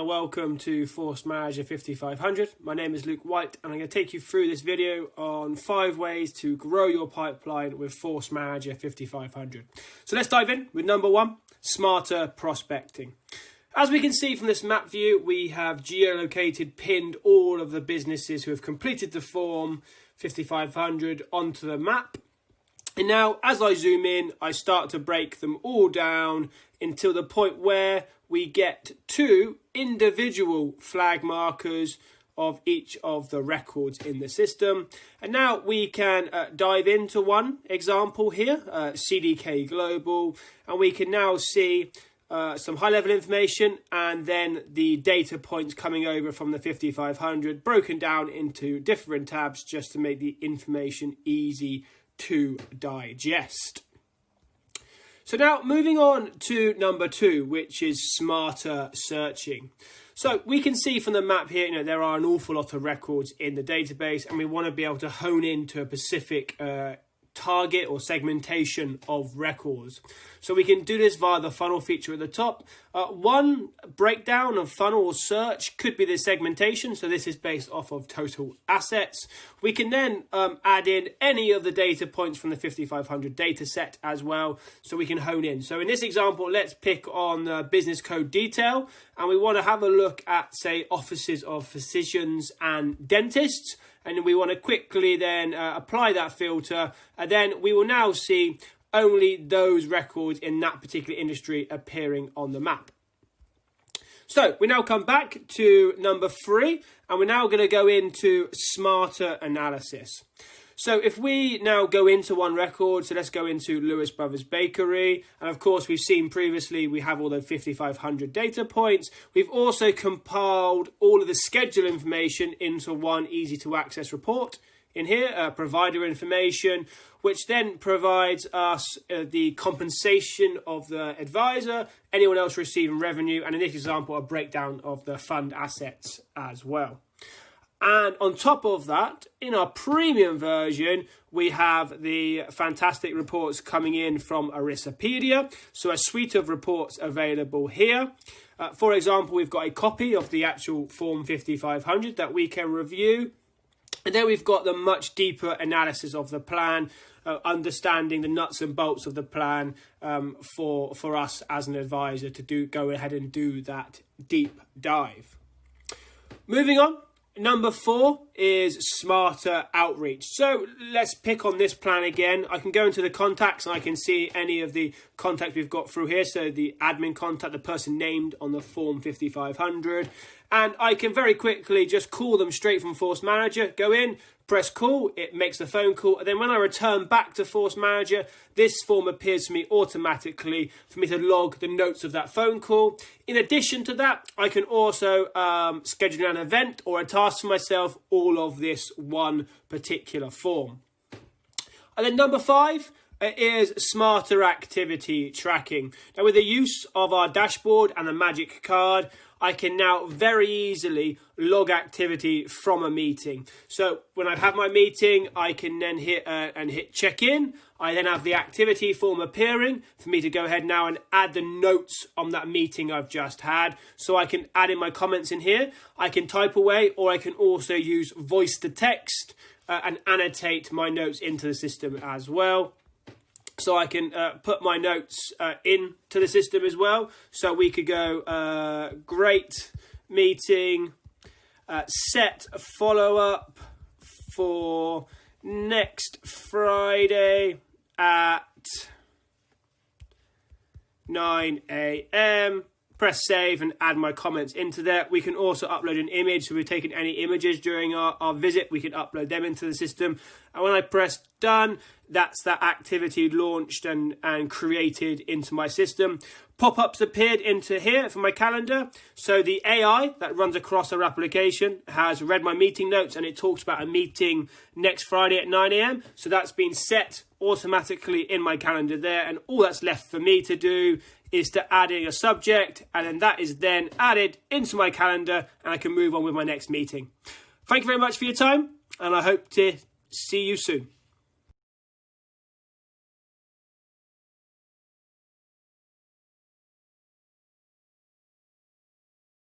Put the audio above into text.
and welcome to ForceManager 5500. My name is Luke White and I'm going to take you through this video on 5 ways to grow your pipeline with ForceManager 5500. So let's dive in with number 1, smarter prospecting. As we can see from this map view, we have geolocated, pinned all of the businesses who have completed the form 5500 onto the map. And now, as I zoom in, I start to break them all down until the point where we get 2 individual flag markers of each of the records in the system. And now we can dive into one example here, CDK Global, and we can now see some high-level information and then the data points coming over from the 5500 broken down into different tabs just to make the information easy to digest. So now moving on to number 2, which is smarter searching. So we can see from the map here, there are an awful lot of records in the database and we want to be able to hone into a specific target or segmentation of records. So we can do this via the funnel feature at the top. One breakdown of funnel or search could be the segmentation. So this is based off of total assets. We can then add in any of the data points from the 5500 data set as well, so we can hone in. So in this example, let's pick on business code detail, and we want to have a look at, say, offices of physicians and dentists. And we want to quickly then apply that filter, and then we will now see only those records in that particular industry appearing on the map. So we now come back to number 3, and we're now going to go into smarter analysis. So if we now go into one record, so let's go into Lewis Brothers Bakery. And of course, we've seen previously, we have all the 5500 data points. We've also compiled all of the schedule information into one easy to access report in here, provider information, which then provides us the compensation of the advisor, anyone else receiving revenue, and in this example, a breakdown of the fund assets as well. And on top of that, in our premium version, we have the fantastic reports coming in from Aristopedia. So a suite of reports available here. For example, we've got a copy of the actual Form 5500 that we can review. And then we've got the much deeper analysis of the plan, understanding the nuts and bolts of the plan for us as an advisor to go ahead and do that deep dive. Moving on. Number 4 is smarter outreach. So let's pick on this plan again. I can go into the contacts and I can see any of the contacts we've got through here. So the admin contact, the person named on the form 5500. And I can very quickly just call them straight from ForceManager. Go in, press call, it makes the phone call. And then when I return back to ForceManager, this form appears to me automatically for me to log the notes of that phone call. In addition to that, I can also schedule an event or a task for myself, all of this one particular form. And then number 5 is smarter activity tracking. Now with the use of our dashboard and the magic card, I can now very easily log activity from a meeting. So when I have my meeting, I can then hit check in. I then have the activity form appearing for me to go ahead now and add the notes on that meeting I've just had. So I can add in my comments in here. I can type away, or I can also use voice to text and annotate my notes into the system as well. So I can put my notes into the system as well. So we could go, great meeting, set a follow-up for next Friday at 9 a.m. Press save and add my comments into there. We can also upload an image. So we've taken any images during our visit, we can upload them into the system. And when I press done, that's that activity launched and created into my system. Pop-ups appeared into here for my calendar. So the AI that runs across our application has read my meeting notes and it talks about a meeting next Friday at 9 a.m. So that's been set automatically in my calendar there. And all that's left for me to do is to add in a subject, and then that is then added into my calendar and I can move on with my next meeting. Thank you very much for your time, and I hope to see you soon.